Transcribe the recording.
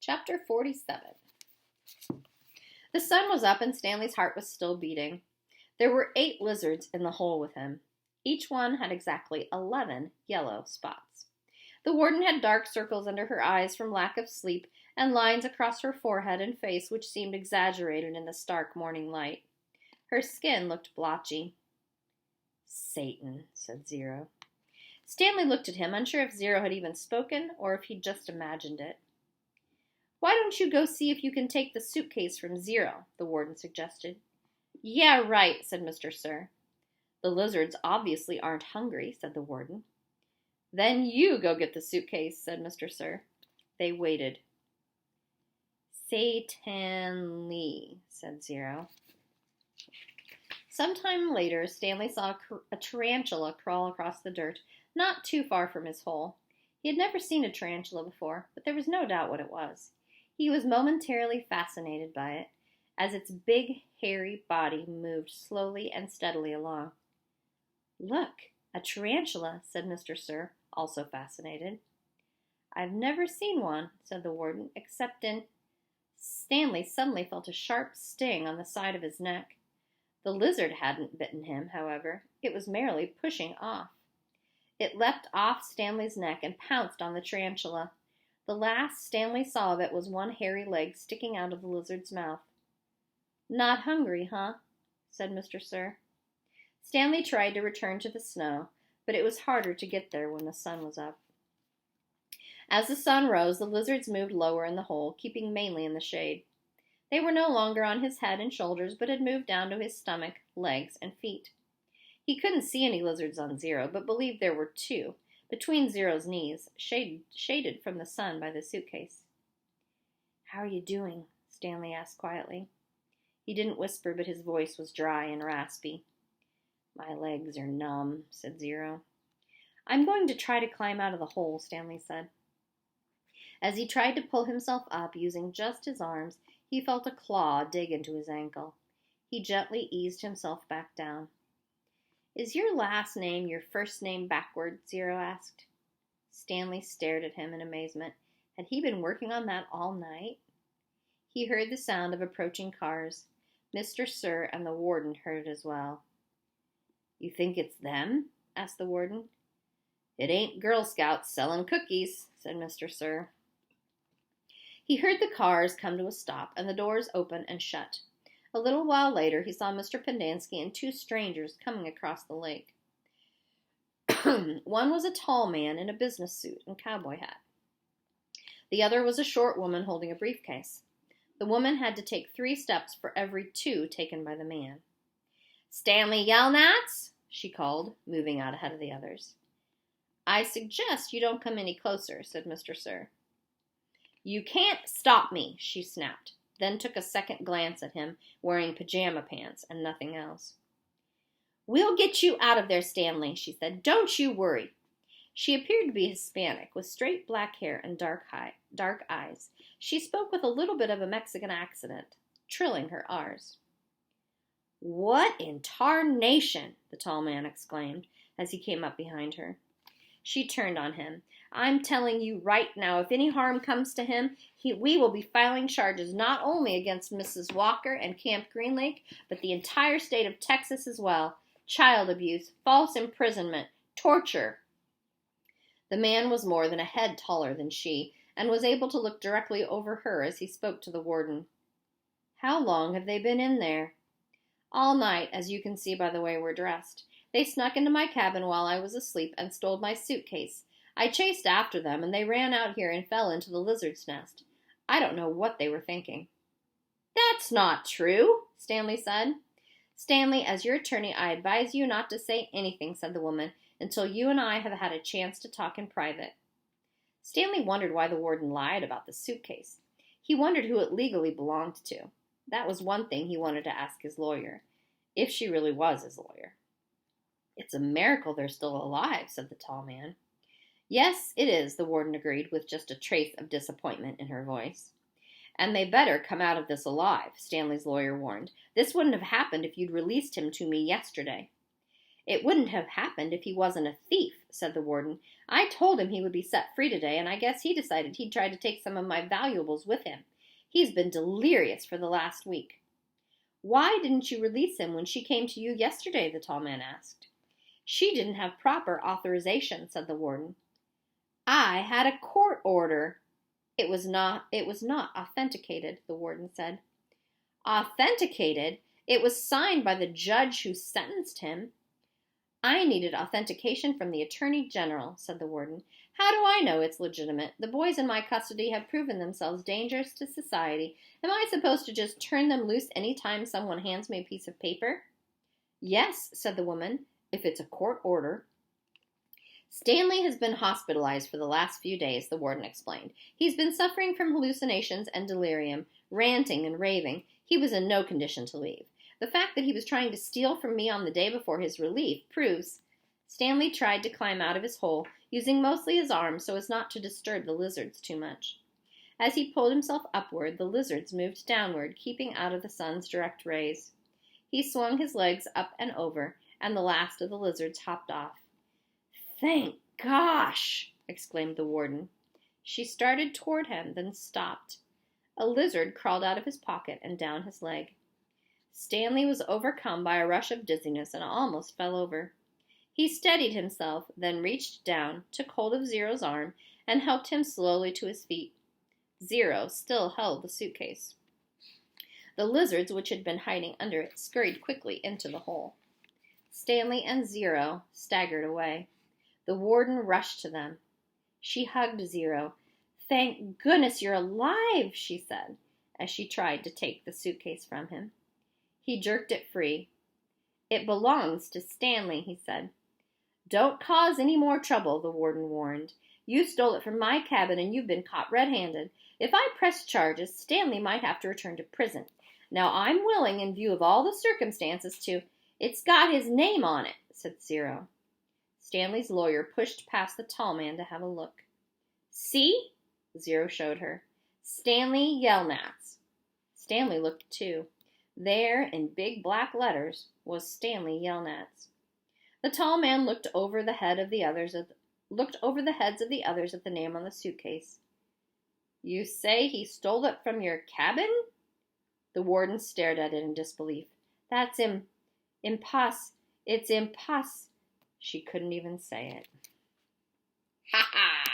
Chapter 47. The sun was up and Stanley's heart was still beating. There were 8 lizards in the hole with him. Each one had exactly 11 yellow spots. The warden had dark circles under her eyes from lack of sleep and lines across her forehead and face which seemed exaggerated in the stark morning light. Her skin looked blotchy. "Satan," said Zero. Stanley looked at him, unsure if Zero had even spoken or if he'd just imagined it. "Why don't you go see if you can take the suitcase from Zero?" the warden suggested. "Yeah, right," said Mr. Sir. "The lizards obviously aren't hungry," said the warden. "Then you go get the suitcase," said Mr. Sir. They waited. "Satan-ly," said Zero. Sometime later, Stanley saw a tarantula crawl across the dirt, not too far from his hole. He had never seen a tarantula before, but there was no doubt what it was. He was momentarily fascinated by it, as its big, hairy body moved slowly and steadily along. "Look, a tarantula," said Mr. Sir, also fascinated. "I've never seen one," said the warden, except in... Stanley suddenly felt a sharp sting on the side of his neck. The lizard hadn't bitten him, however. It was merely pushing off. It leapt off Stanley's neck and pounced on the tarantula. The last Stanley saw of it was one hairy leg sticking out of the lizard's mouth. "Not hungry, huh?" said Mr. Sir. Stanley tried to return to the snow, but it was harder to get there when the sun was up. As the sun rose, the lizards moved lower in the hole, keeping mainly in the shade. They were no longer on his head and shoulders, but had moved down to his stomach, legs, and feet. He couldn't see any lizards on Zero, but believed there were 2, between Zero's knees, shaded from the sun by the suitcase. "How are you doing?" Stanley asked quietly. He didn't whisper, but his voice was dry and raspy. "My legs are numb," said Zero. "I'm going to try to climb out of the hole," Stanley said. As he tried to pull himself up using just his arms, he felt a claw dig into his ankle. He gently eased himself back down. "Is your last name your first name backward?" Zero asked. Stanley stared at him in amazement. Had he been working on that all night? He heard the sound of approaching cars. Mr. Sir and the warden heard it as well. "You think it's them?" asked the warden. "It ain't Girl Scouts selling cookies," said Mr. Sir. He heard the cars come to a stop and the doors open and shut. A little while later, he saw Mr. Pendanski and 2 strangers coming across the lake. One was a tall man in a business suit and cowboy hat. The other was a short woman holding a briefcase. The woman had to take 3 steps for every 2 taken by the man. "Stanley Yelnats," she called, moving out ahead of the others. "I suggest you don't come any closer," said Mr. Sir. "You can't stop me," she snapped, then took a second glance at him, wearing pajama pants and nothing else. "We'll get you out of there, Stanley," she said. "Don't you worry." She appeared to be Hispanic, with straight black hair and dark eyes. She spoke with a little bit of a Mexican accent, trilling her R's. "What in tarnation!" the tall man exclaimed, as he came up behind her. She turned on him. "I'm telling you right now, if any harm comes to him, we will be filing charges not only against Mrs. Walker and Camp Green Lake, but the entire state of Texas as well. Child abuse, false imprisonment, torture." The man was more than a head taller than she, and was able to look directly over her as he spoke to the warden. "How long have they been in there?" "All night, as you can see by the way we're dressed. They snuck into my cabin while I was asleep and stole my suitcase. I chased after them, and they ran out here and fell into the lizard's nest. I don't know what they were thinking." "That's not true," Stanley said. "Stanley, as your attorney, I advise you not to say anything," said the woman, "until you and I have had a chance to talk in private." Stanley wondered why the warden lied about the suitcase. He wondered who it legally belonged to. That was one thing he wanted to ask his lawyer, if she really was his lawyer. "It's a miracle they're still alive," said the tall man. "Yes, it is," the warden agreed, with just a trace of disappointment in her voice. "And they better come out of this alive," Stanley's lawyer warned. "This wouldn't have happened if you'd released him to me yesterday." It wouldn't have happened if he wasn't a thief, said the warden. I told him he would be set free today, and I guess he decided he'd try to take some of my valuables with him. He's been delirious for the last week. Why didn't you release him when she came to you yesterday? The tall man asked. She didn't have proper authorization, said the warden. I had a court order. It was not authenticated, the warden said. Authenticated? It was signed by the judge who sentenced him. I needed authentication from the Attorney General, said the warden. How do I know it's legitimate? The boys in my custody have proven themselves dangerous to society. Am I supposed to just turn them loose any time someone hands me a piece of paper? Yes, said the woman, if it's a court order. Stanley has been hospitalized for the last few days, the warden explained. He's been suffering from hallucinations and delirium, ranting and raving. He was in no condition to leave. The fact that he was trying to steal from me on the day before his relief proves. Stanley tried to climb out of his hole, using mostly his arms so as not to disturb the lizards too much. As he pulled himself upward, the lizards moved downward, keeping out of the sun's direct rays. He swung his legs up and over, and the last of the lizards hopped off. Thank gosh! Exclaimed the warden. She started toward him, then stopped. A lizard crawled out of his pocket and down his leg. Stanley was overcome by a rush of dizziness and almost fell over. He steadied himself, then reached down, took hold of Zero's arm, and helped him slowly to his feet. Zero still held the suitcase. The lizards, which had been hiding under it, scurried quickly into the hole. Stanley and Zero staggered away. The warden rushed to them. She hugged Zero. Thank goodness you're alive, she said, as she tried to take the suitcase from him. He jerked it free. It belongs to Stanley, he said. Don't cause any more trouble, the warden warned. You stole it from my cabin and you've been caught red-handed. If I press charges, Stanley might have to return to prison. Now I'm willing, in view of all the circumstances, to... It's got his name on it, said Zero. Stanley's lawyer pushed past the tall man to have a look. See? Zero showed her. Stanley Yelnats. Stanley looked too. There, in big black letters, was Stanley Yelnats. The tall man looked over the heads of the others at the name on the suitcase. You say he stole it from your cabin? The warden stared at it in disbelief. That's It's She couldn't even say it. Ha ha!